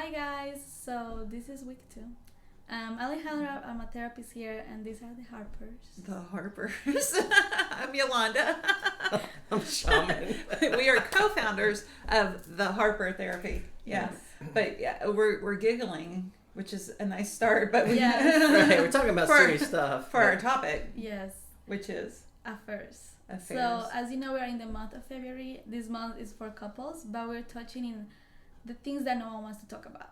Hi guys, so this is week 2. Alejandra, I'm a therapist here, and these are the Harpers. The Harpers. I'm Yolanda. I'm Shaman. We are co-founders of the Harper Therapy. Yeah, but yeah, we're giggling, which is a nice start. But Right, we're talking about serious stuff for our topic. Yes, which is affairs. affairs. So as you know, we are in the month of February. This month is for couples, but we're touching in the things that no one wants to talk about,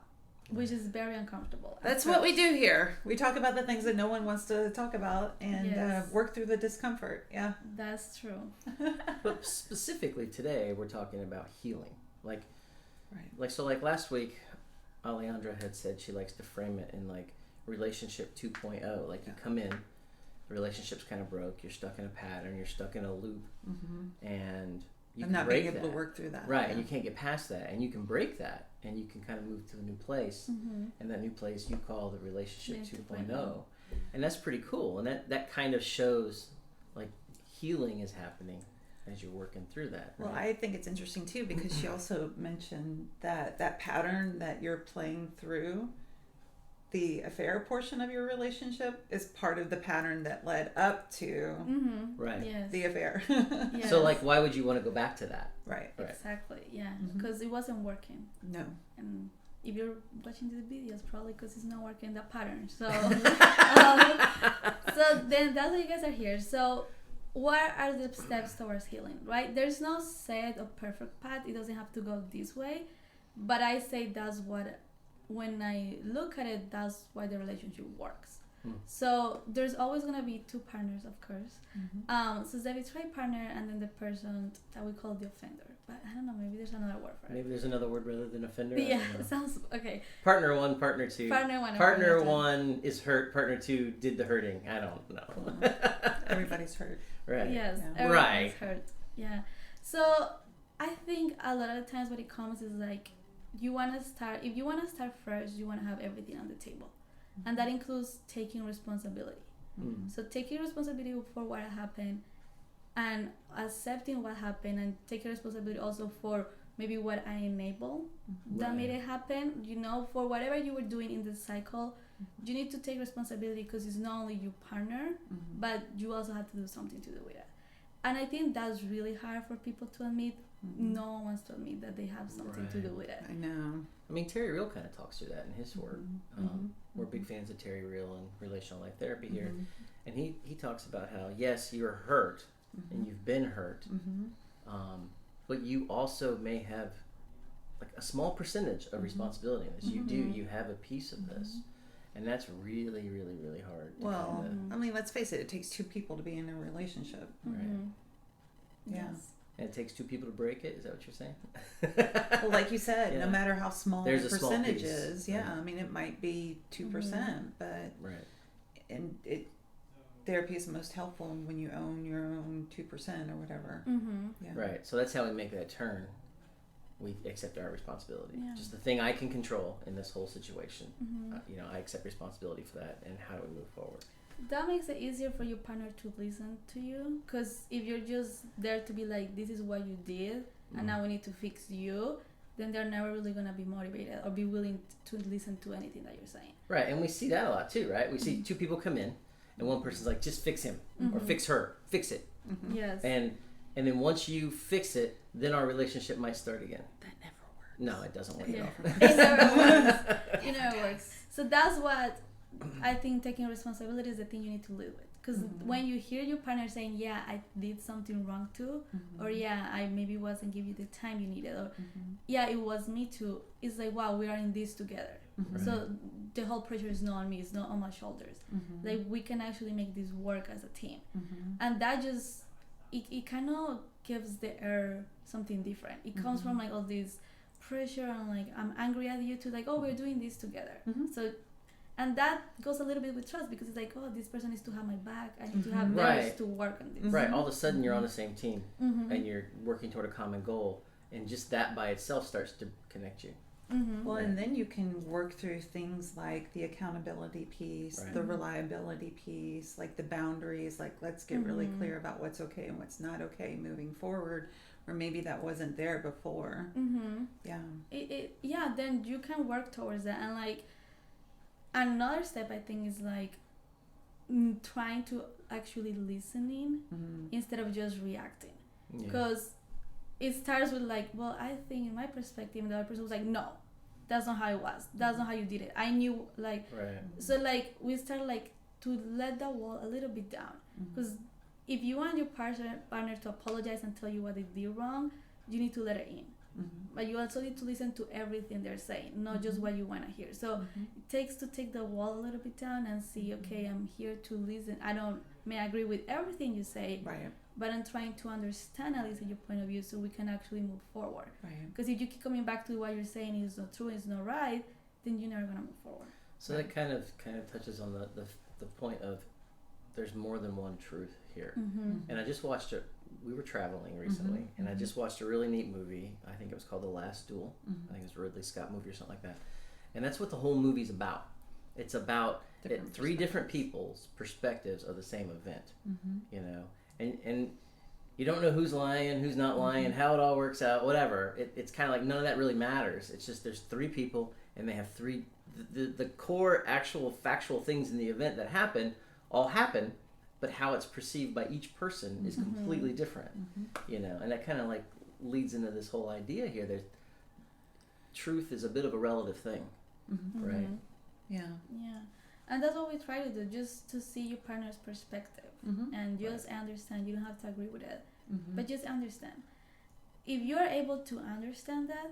which is very uncomfortable. That's what we do here. We talk about the things that no one wants to talk about and work through the discomfort. Yeah, that's true. But specifically today, we're talking about healing. Like last week, Alejandra had said she likes to frame it in like relationship 2.0. Like you come in, the relationship's kind of broke. You're stuck in a pattern. You're stuck in a loop, and you can not break being able that. to work through that. Right, and you can't get past that, and you can break that, and you can kind of move to a new place, and that new place you call the relationship 2.0, and that's pretty cool, and that kind of shows like healing is happening as you're working through that. Right? Well, I think it's interesting too because she also mentioned that pattern that you're playing through. The affair portion of your relationship is part of the pattern that led up to the affair. Yes. So, like, why would you want to go back to that? Right. Exactly. Yeah, because it wasn't working. No. And if you're watching these videos, probably because it's not working that pattern. So, so then that's why you guys are here. So, what are the steps towards healing? Right? There's no set or perfect path. It doesn't have to go this way. But I say that's what. When I look at it, that's why the relationship works. So there's always going to be two partners, of course. So the betrayed partner and then the person that we call the offender. But I don't know, maybe there's another word for it. Maybe there's another word rather than offender. Yeah, it sounds okay. Partner 1, partner 2. Partner 1 is hurt. Partner 2 did the hurting. I don't know. Everybody's hurt. Right. Yes. Yeah. Everyone's hurt. Yeah. So I think a lot of the times what it comes is like, if you want to start first, you want to have everything on the table. And that includes taking responsibility. So taking responsibility for what happened and accepting what happened and taking responsibility also for maybe what I enabled that made it happen. You know, for whatever you were doing in the cycle, you need to take responsibility because it's not only your partner, but you also have to do something to do with it. And I think that's really hard for people to admit. No one wants to admit that they have something to do with it. I know. I mean, Terry Real kind of talks through that in his work. We're big fans of Terry Real and relational life therapy here. And he talks about how, yes, you're hurt and you've been hurt, but you also may have like a small percentage of responsibility in this. You have a piece of this. And that's really, really, really hard. Well, I mean, let's face it. It takes two people to be in a relationship. Right. Yeah. Yes. And it takes two people to break it. Is that what you're saying? Well, like you said, no matter how small the percentage is, I mean, it might be 2%, but and therapy is most helpful when you own your own 2% or whatever. Yeah. Right. So that's how we make that turn. We accept our responsibility. Just the thing I can control in this whole situation. I accept responsibility for that, and how do we move forward? That makes it easier for your partner to listen to you, because if you're just there to be like, this is what you did and now we need to fix you, then they're never really going to be motivated or be willing to listen to anything that you're saying. Right, and we see that a lot too, right? We see two people come in and one person's like, just fix him or fix her, fix it. Yes. And then once you fix it, then our relationship might start again. That never works. No, it doesn't work It at never works. So that's what I think taking responsibility is the thing you need to live with. Because when you hear your partner saying, yeah, I did something wrong too, or yeah, I maybe wasn't give you the time you needed, or yeah, it was me too, it's like, wow, we are in this together. So the whole pressure is not on me, it's not on my shoulders. Like, we can actually make this work as a team. And that just, it kind of gives the air something different. It comes from like all this pressure and like, I'm angry at you too, like, oh, we're doing this together. So, and that goes a little bit with trust, because it's like, oh, this person needs to have my back. I need to have theirs to work on this. Right. All of a sudden, you're on the same team, and you're working toward a common goal, and just that by itself starts to connect you. Well, and then you can work through things like the accountability piece, the reliability piece, like the boundaries, like let's get really clear about what's okay and what's not okay moving forward, or maybe that wasn't there before. Then you can work towards that. And like another step I think is like trying to actually listening instead of just reacting, because it starts with like, well, I think in my perspective, and the other person was like, no, that's not how it was, that's not how you did it, I knew, like, so like we start like to let the wall a little bit down, because if you want your partner to apologize and tell you what they did wrong, you need to let it in. But you also need to listen to everything they're saying, not just what you want to hear. So it takes to take the wall a little bit down and see, okay, I'm here to listen. I may agree with everything you say, but I'm trying to understand at least your point of view so we can actually move forward. Because if you keep coming back to what you're saying is not true, it's not right, then you're never going to move forward. So that kind of touches on the point of there's more than one truth here. And I just watched it. We were traveling recently, and I just watched a really neat movie. I think it was called The Last Duel. I think it was a Ridley Scott movie or something like that. And that's what the whole movie's about. It's about three different people's perspectives of the same event, you know. And you don't know who's lying, who's not lying, how it all works out, whatever. It's kind of like none of that really matters. It's just there's three people, and they have the core actual factual things in the event that all happen, but how it's perceived by each person is completely different, you know. And that kind of like leads into this whole idea here. There's truth is a bit of a relative thing, right? Yeah. And that's what we try to do, just to see your partner's perspective and just understand. You don't have to agree with it, but just understand. If you're able to understand that,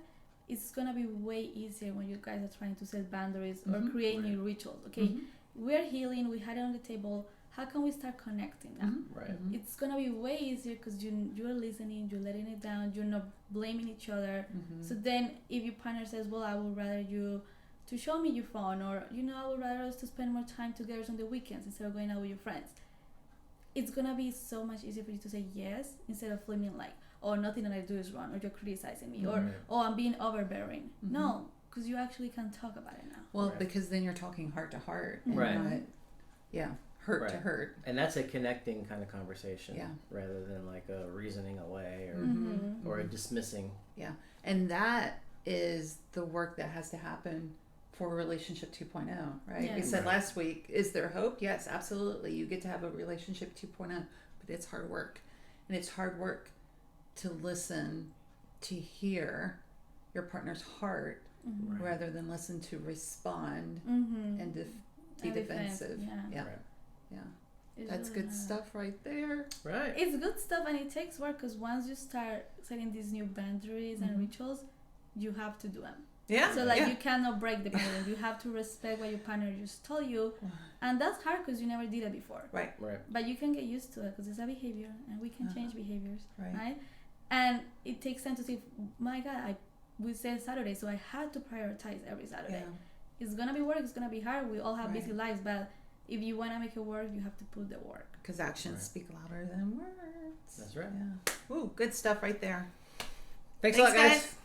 it's gonna be way easier when you guys are trying to set boundaries or create new rituals. Okay, we're healing. We had it on the table. How can we start connecting now? It's gonna be way easier because you're listening, you're letting it down, you're not blaming each other. So then, if your partner says, "Well, I would rather you to show me your phone," or I would rather us to spend more time together on the weekends instead of going out with your friends, it's gonna be so much easier for you to say yes instead of feeling like, "Oh, nothing that I do is wrong," or "You're criticizing me," or "Oh, I'm being overbearing." No, because you actually can talk about it now. Well, because then you're talking heart to heart, and not, hurt to hurt. And that's a connecting kind of conversation, rather than like a reasoning away or a dismissing. And that is the work that has to happen for relationship 2.0, right? We said last week, is there hope? Yes, absolutely. You get to have a relationship 2.0, but it's hard work. And it's hard work to listen, to hear your partner's heart rather than listen to respond and be defensive. That's good stuff right there. It's good stuff, and it takes work, because once you start setting these new boundaries and rituals, you have to do them. So you cannot break the boundaries. You have to respect what your partner just told you, and that's hard because you never did it before. But you can get used to it because it's a behavior, and we can change behaviors, right? And it takes time to see, my God, we said Saturday, so I had to prioritize every Saturday. It's gonna be work. It's gonna be hard. We all have busy lives, but if you want to make it work, you have to put the work. Because actions speak louder than words. That's right. Ooh, good stuff right there. Thanks a lot, guys.